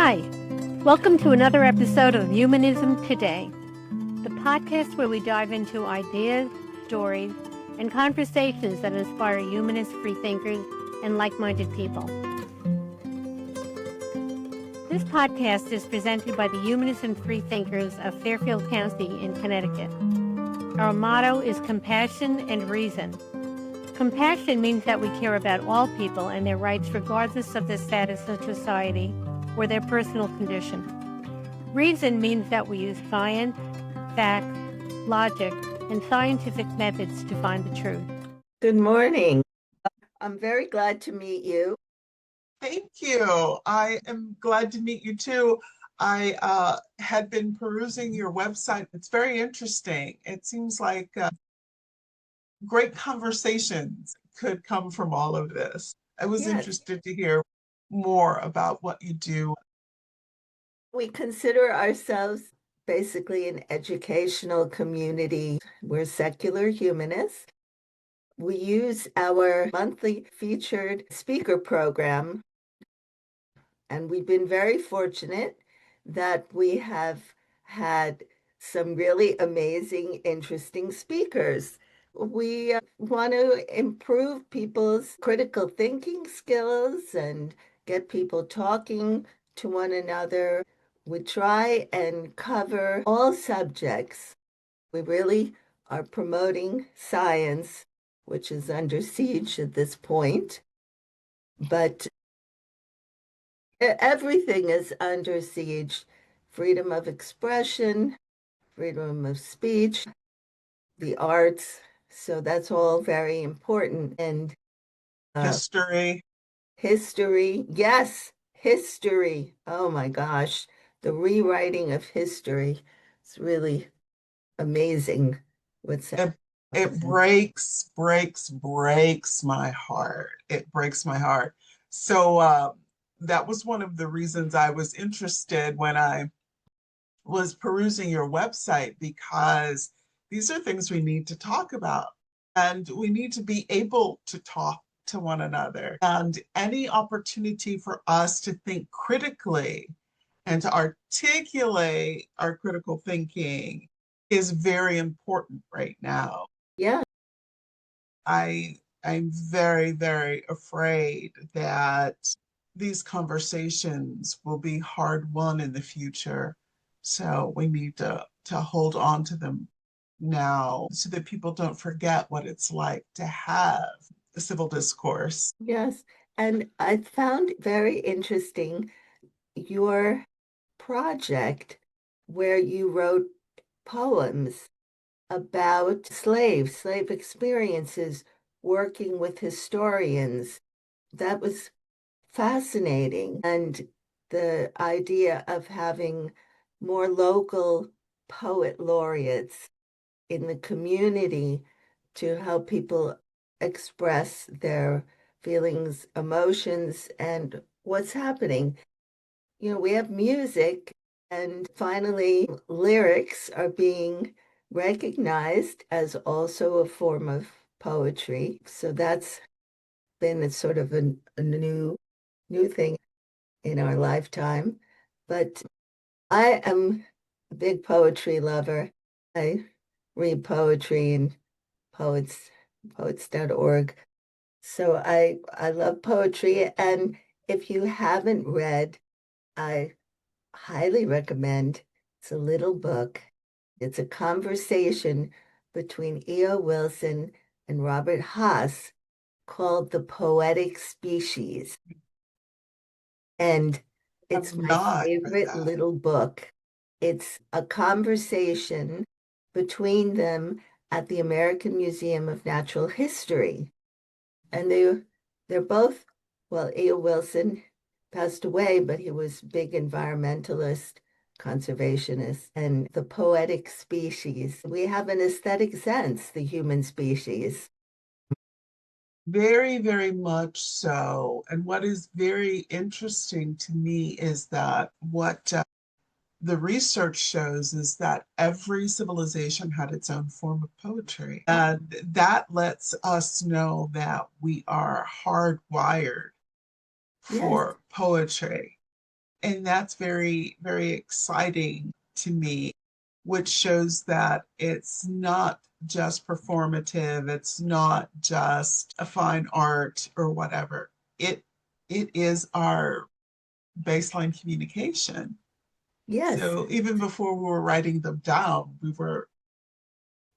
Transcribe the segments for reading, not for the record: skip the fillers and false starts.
Hi, welcome to another episode of Humanism Today, the podcast where we dive into ideas, stories, and conversations that inspire humanists, freethinkers, and like-minded people. This podcast is presented by the Humanists and Freethinkers of Fairfield County in Connecticut. Our motto is compassion and reason. Compassion means that we care about all people and their rights regardless of their status in society or their personal condition. Reason means that we use science, facts, logic, and scientific methods to find the truth. Good morning. I'm very glad to meet you. Thank you. I am glad to meet you too. I had been perusing your website. It's very interesting. It seems like great conversations could come from all of this. I was interested to hear more about what you do. We consider ourselves basically an educational community. We're secular humanists. We use our monthly featured speaker program, and we've been very fortunate that we have had some really amazing, interesting speakers. We want to improve people's critical thinking skills and get people talking to one another. We try and cover all subjects. We really are promoting science, which is under siege at this point, but everything is under siege. Freedom of expression, freedom of speech, the arts. So that's all very important. And History. Yes, history. Oh my gosh, the rewriting of history. It's really amazing. It breaks my heart. It breaks my heart. So that was one of the reasons I was interested when I was perusing your website, because these are things we need to talk about, and we need to be able to talk to one another. And any opportunity for us to think critically and to articulate our critical thinking is very important right now. Yeah. I'm very, very afraid that these conversations will be hard won in the future. So we need to hold on to them now so that people don't forget what it's like to have a civil discourse. Yes. And I found very interesting your project where you wrote poems about slave experiences, working with historians. That was fascinating. And the idea of having more local poet laureates in the community to help people express their feelings, emotions, and what's happening. You know, we have music, and finally, lyrics are being recognized as also a form of poetry. So that's been a sort of a new thing in our lifetime. But I am a big poetry lover. I read poetry and poets.org. So I love poetry. And if you haven't read, I highly recommend. It's a little book. It's a conversation between E.O. Wilson and Robert Haas called The Poetic Species. And it's my favorite little book. It's a conversation between them at the American Museum of Natural History. And they're both, well, E.O. Wilson passed away, but he was big environmentalist, conservationist, and the poetic species. We have an aesthetic sense, the human species. Very, very much so. And what is very interesting to me is that what the research shows is that every civilization had its own form of poetry. And that lets us know that we are hardwired for poetry. And that's very, very exciting to me, which shows that it's not just performative, it's not just a fine art or whatever. It is our baseline communication. Yes. So even before we were writing them down, we were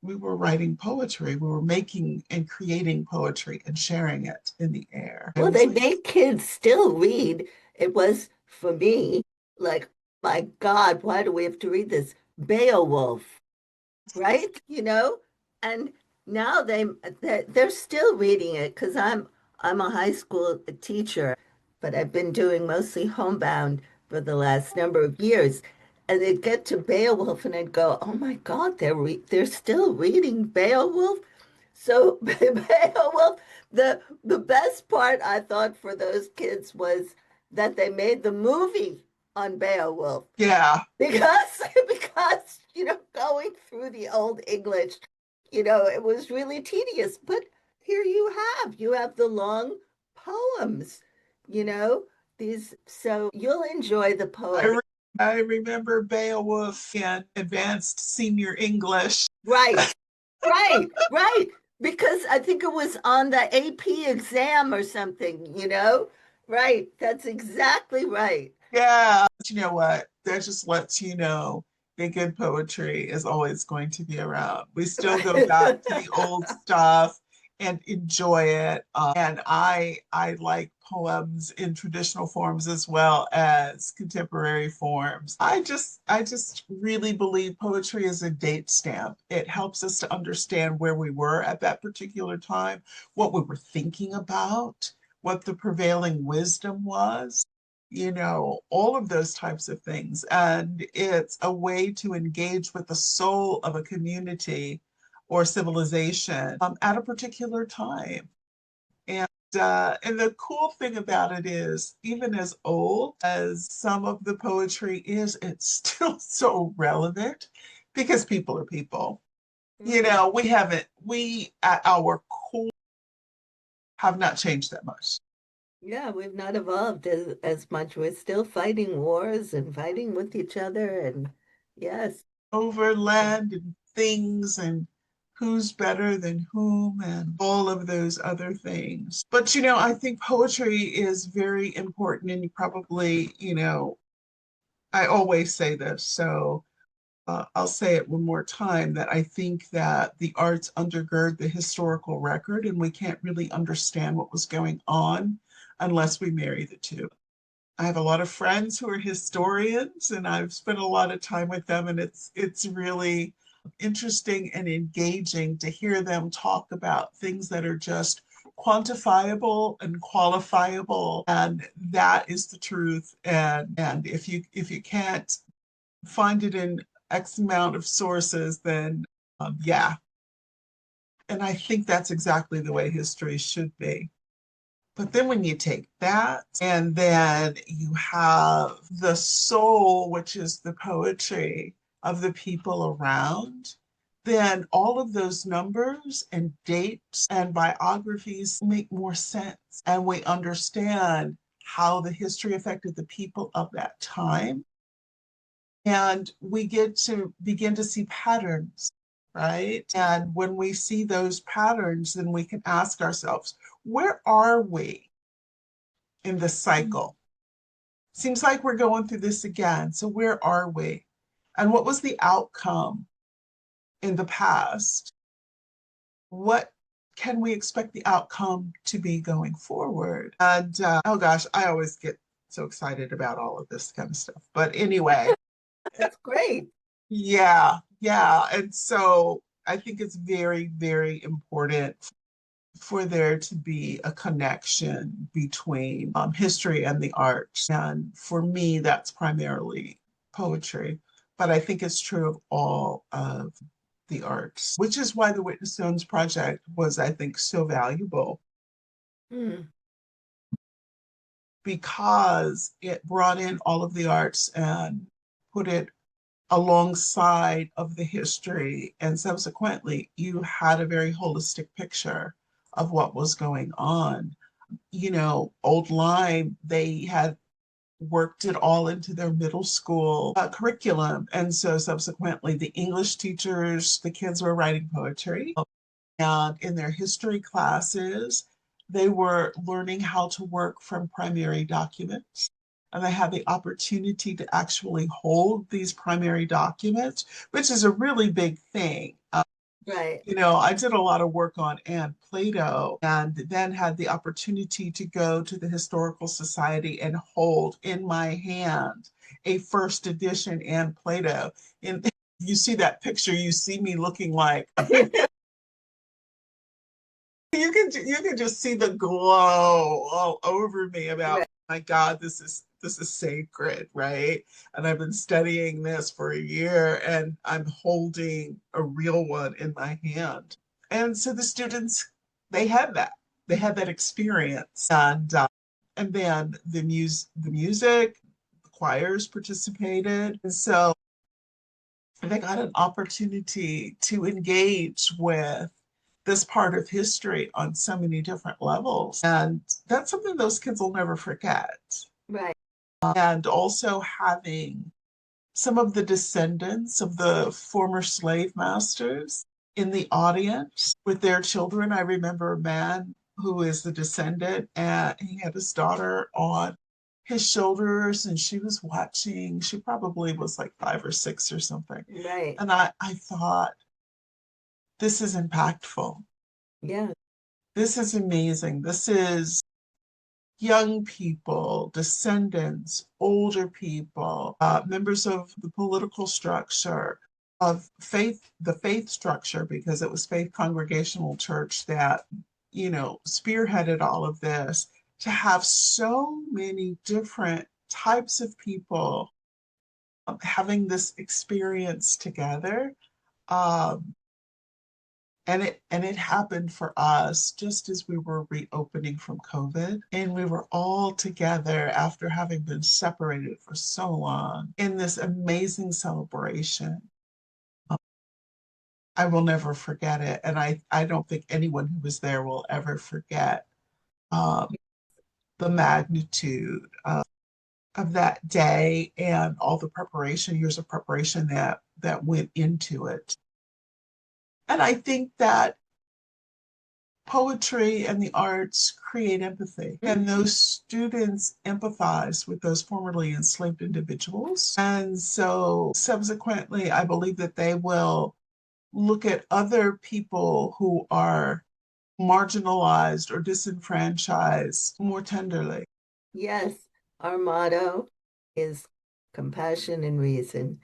writing poetry. We were making and creating poetry and sharing it in the air. It Well, was they like, make kids still read. It was for me like, my God, why do we have to read this? Beowulf, right? And now they're still reading it because I'm a high school teacher, but I've been doing mostly homebound for the last number of years. And they'd get to Beowulf and I'd go, oh my God, they're still reading Beowulf. So Beowulf, the best part I thought for those kids was that they made the movie on Beowulf yeah, because because going through the old English, it was really tedious. But here you have the long poems, you know, these so you'll enjoy the I, poet. re- I remember Beowulf in advanced senior English. Right, right, right. Because I think it was on the AP exam or something. Right. That's exactly right. Yeah, but you know what? That just lets you know that good poetry is always going to be around. We still go back to the old stuff and enjoy it. And I like poems in traditional forms as well as contemporary forms. I just really believe poetry is a date stamp. It helps us to understand where we were at that particular time, what we were thinking about, what the prevailing wisdom was, all of those types of things. And it's a way to engage with the soul of a community or civilization at a particular time. And the cool thing about it is, even as old as some of the poetry is, it's still so relevant because people are people. Mm. We at our core have not changed that much. Yeah, we've not evolved as much. We're still fighting wars and fighting with each other. And yes. Over land and things and who's better than whom and all of those other things. But I think poetry is very important, and you probably, I always say this, so I'll say it one more time, that I think that the arts undergird the historical record, and we can't really understand what was going on unless we marry the two. I have a lot of friends who are historians, and I've spent a lot of time with them, and it's really interesting and engaging to hear them talk about things that are just quantifiable and qualifiable, and that is the truth. And if you can't find it in X amount of sources, then yeah. And I think that's exactly the way history should be. But then when you take that and then you have the soul, which is the poetry of the people around, then all of those numbers and dates and biographies make more sense. And we understand how the history affected the people of that time. And we get to begin to see patterns, right? And when we see those patterns, then we can ask ourselves, where are we in the cycle? Seems like we're going through this again. So where are we? And what was the outcome in the past? What can we expect the outcome to be going forward? And oh gosh, I always get so excited about all of this kind of stuff. But anyway, That's great. yeah, yeah. And so I think it's very, very important for there to be a connection between history and the arts. And for me, that's primarily poetry. But I think it's true of all of the arts, which is why the Witness Stones Project was, I think, so valuable, Hmm. because it brought in all of the arts and put it alongside of the history. And subsequently, you had a very holistic picture of what was going on. Old Lyme, they had worked it all into their middle school curriculum. And so subsequently, the English teachers, the kids were writing poetry. And in their history classes, they were learning how to work from primary documents. And they had the opportunity to actually hold these primary documents, which is a really big thing. Right. I did a lot of work on Anne Plato and then had the opportunity to go to the Historical Society and hold in my hand a first edition Anne Plato. And you see that picture, you see me looking like you can just see the glow all over me about, Right. my God, this is sacred, right? And I've been studying this for a year and I'm holding a real one in my hand. And so the students, they had that. They had that experience. And then the music, the choirs participated. And so they got an opportunity to engage with this part of history on so many different levels. And that's something those kids will never forget. Right. And also having some of the descendants of the former slave masters in the audience with their children. I remember a man who is the descendant, and he had his daughter on his shoulders, and she was watching. She probably was like 5 or 6 or something. Right. And I thought, this is impactful. Yeah. This is amazing. This is young people, descendants, older people, members of the political structure, of faith, the faith structure, because it was Faith Congregational Church that, spearheaded all of this, to have so many different types of people having this experience together. Um, and it happened for us just as we were reopening from COVID. And we were all together after having been separated for so long in this amazing celebration. I will never forget it. And I don't think anyone who was there will ever forget um, the magnitude of that day and all the preparation, years of preparation that went into it. And I think that poetry and the arts create empathy, and those students empathize with those formerly enslaved individuals. And so subsequently, I believe that they will look at other people who are marginalized or disenfranchised more tenderly. Yes. Our motto is compassion and reason,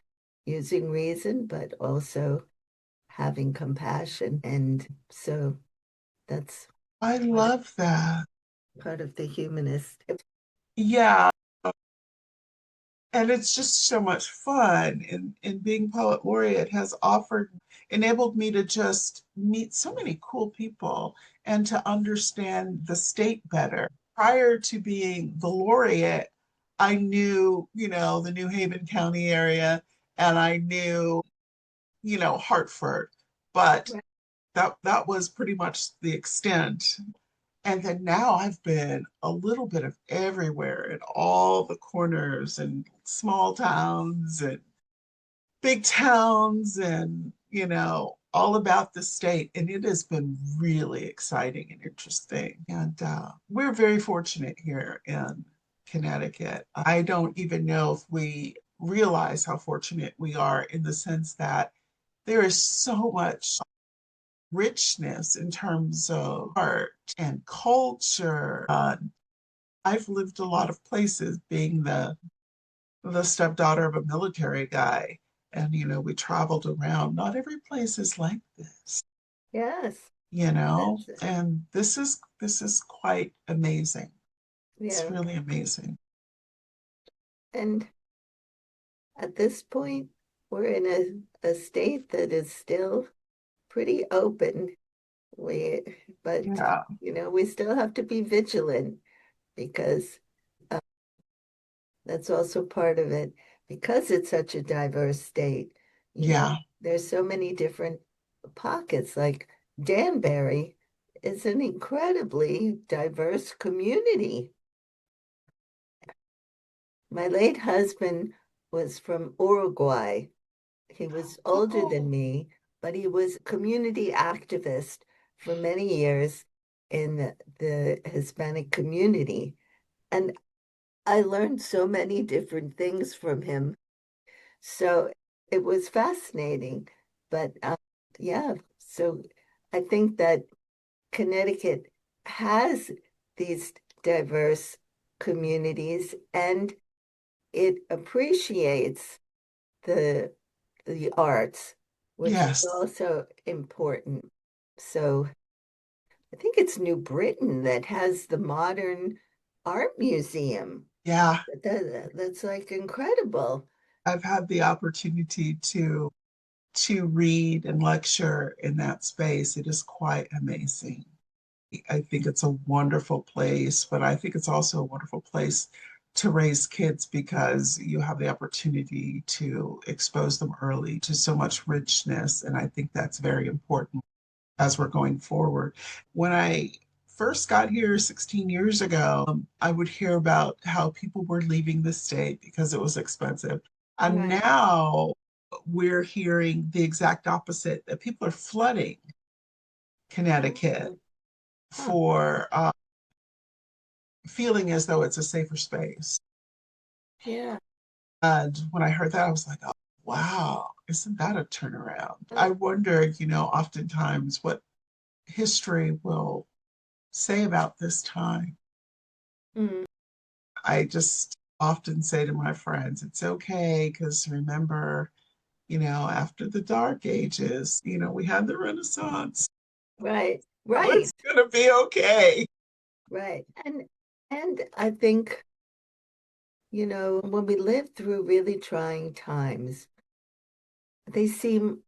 using reason, but also having compassion. And so that's I love that. part of the humanist. Yeah. And it's just so much fun. And being poet laureate has enabled me to just meet so many cool people and to understand the state better. Prior to being the laureate, I knew, the New Haven County area, and I knew, Hartford, but Right. that was pretty much the extent. And then now I've been a little bit of everywhere in all the corners and small towns and big towns and, all about the state. And it has been really exciting and interesting. And we're very fortunate here in Connecticut. I don't even know if we realize how fortunate we are in the sense that there is so much richness in terms of art and culture. I've lived a lot of places being the stepdaughter of a military guy. And, we traveled around. Not every place is like this, Yes. That's it. and this is quite amazing. It's Yeah. really amazing. And at this point, we're in a state that is still pretty open. We, but Yeah, we still have to be vigilant because that's also part of it. Because it's such a diverse state, yeah, there's so many different pockets. Like Danbury is an incredibly diverse community. My late husband was from Uruguay. He was older than Oh, me, but he was a community activist for many years in the Hispanic community. And I learned so many different things from him. So it was fascinating. But yeah, so I think that Connecticut has these diverse communities and it appreciates the the arts, which is yes. also important. So I think it's New Britain that has the modern art museum. Yeah. That's like incredible. I've had the opportunity to read and lecture in that space. It is quite amazing. I think it's a wonderful place, but I think it's also a wonderful place to raise kids because you have the opportunity to expose them early to so much richness. And I think that's very important as we're going forward. When I first got here 16 years ago, I would hear about how people were leaving the state because it was expensive. And Right. now we're hearing the exact opposite, that people are flooding Connecticut Oh, huh. for feeling as though it's a safer space. Yeah. And when I heard that, I was like, oh, wow, isn't that a turnaround? Oh, I wonder, oftentimes what history will say about this time. mm, I just often say to my friends, it's okay, because remember, after the Dark Ages, we had the Renaissance. right. So Right. it's going to be okay. Right. And I think, when we live through really trying times, they seem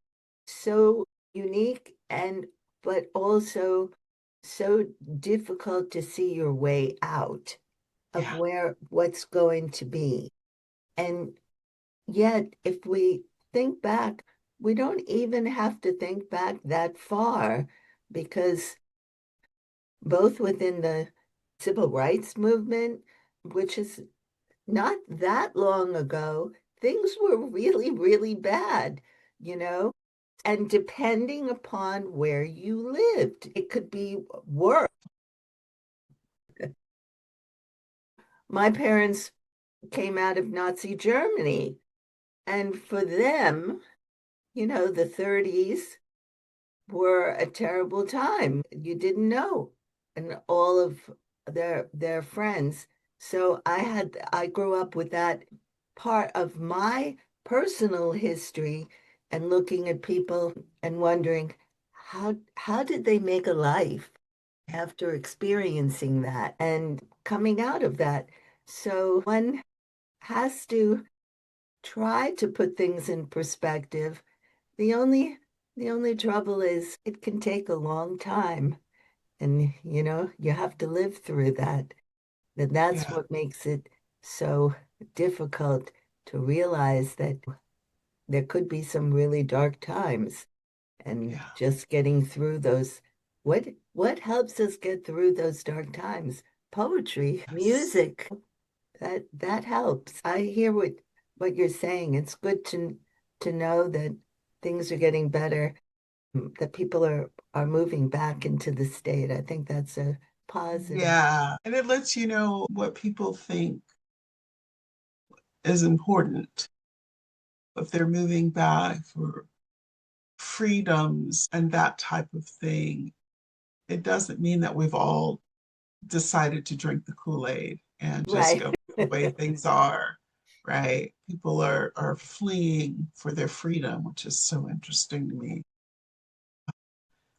so unique and but also so difficult to see your way out of Yeah, what's going to be. And yet, if we think back, we don't even have to think back that far because both within the civil rights movement, which is not that long ago, things were really, really bad, you know? And depending upon where you lived, it could be worse. My parents came out of Nazi Germany, and for them, the 30s were a terrible time. You didn't know, and all of their friends. So I grew up with that part of my personal history and looking at people and wondering how did they make a life after experiencing that and coming out of that. So one has to try to put things in perspective. The only the only trouble is it can take a long time and you have to live through that. And that's yeah, what makes it so difficult to realize that there could be some really dark times and yeah, just getting through those. What helps us get through those dark times? Poetry, yes, music, that helps. I hear what you're saying. It's good to know that things are getting better, that people are moving back into the state. I think that's a positive. yeah. And it lets you know what people think is important if they're moving back for freedoms and that type of thing. It doesn't mean that we've all decided to drink the Kool-Aid and just Right. go with the way things are, right? People are fleeing for their freedom, which is so interesting to me.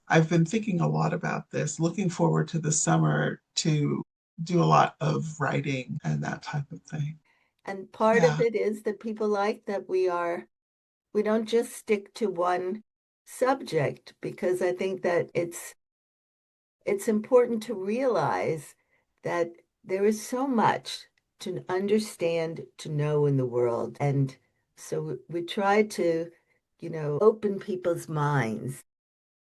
I've been thinking a lot about this, looking forward to the summer to do a lot of writing and that type of thing. And part of Yeah, it is that people like that we don't just stick to one subject because I think that it's important to realize that there is so much to understand, to know in the world. And so we try to, open people's minds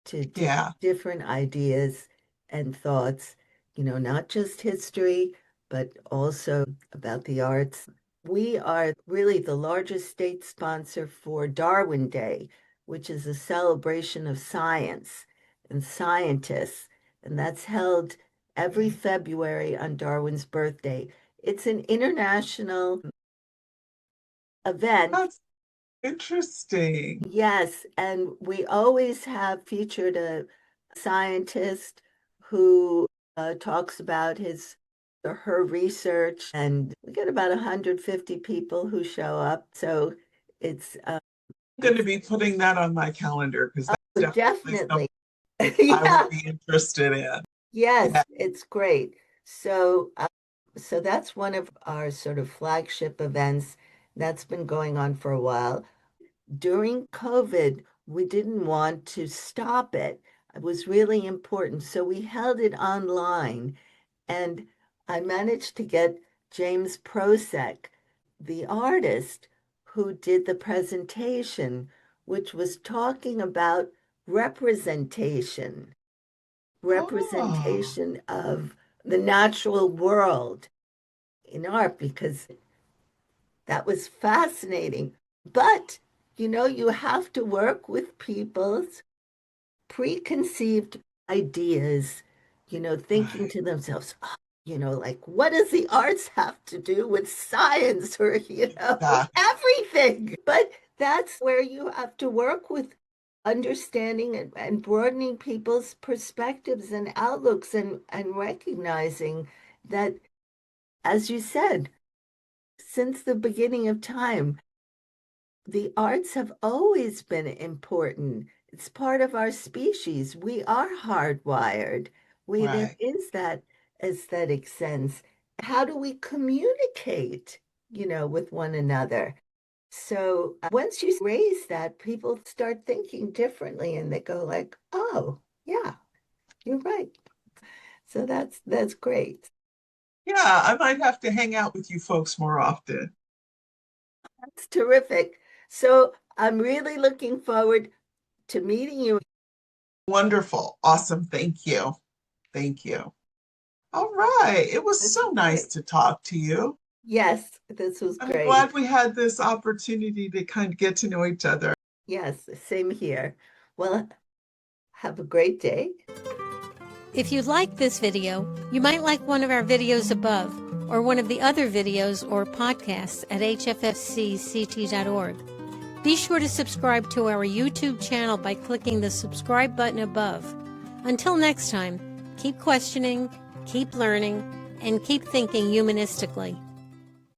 to yeah, different ideas and thoughts, not just history, but also about the arts. We are really the largest state sponsor for Darwin Day, which is a celebration of science and scientists, and that's held every February on Darwin's birthday. It's an international event. That's interesting. Yes, and we always have featured a scientist who talks about his or her research, and we get about 150 people who show up. So it's I'm going to be putting that on my calendar because that's definitely definitely. something I Yeah. would be interested in. Yes, Yeah. it's great. So so that's one of our sort of flagship events that's been going on for a while. During COVID, we didn't want to stop it. It was really important. So we held it online, and I managed to get James Prosek, the artist who did the presentation, which was talking about representation, Oh, representation of the natural world in art, because that was fascinating. But, you have to work with people's preconceived ideas, thinking right. to themselves, oh, like, what does the arts have to do with science or, Exactly. everything? But that's where you have to work with understanding and broadening people's perspectives and outlooks, and recognizing that, as you said, since the beginning of time, the arts have always been important. It's part of our species. We are hardwired. There Right. is that aesthetic sense. How do we communicate, with one another? So once you raise that, people start thinking differently, and they go like, "Oh, yeah, you're right." So that's great. Yeah, I might have to hang out with you folks more often. That's terrific. So I'm really looking forward to meeting you. Wonderful. Awesome. Thank you. Thank you. All right. It was This so is nice great. to talk to you. Yes, this was I'm great. glad we had this opportunity to kind of get to know each other. Yes, same here. Well, have a great day. If you like this video, you might like one of our videos above, or one of the other videos or podcasts at hffcct.org. Be sure to subscribe to our YouTube channel by clicking the subscribe button above. Until next time, keep questioning, keep learning, and keep thinking humanistically.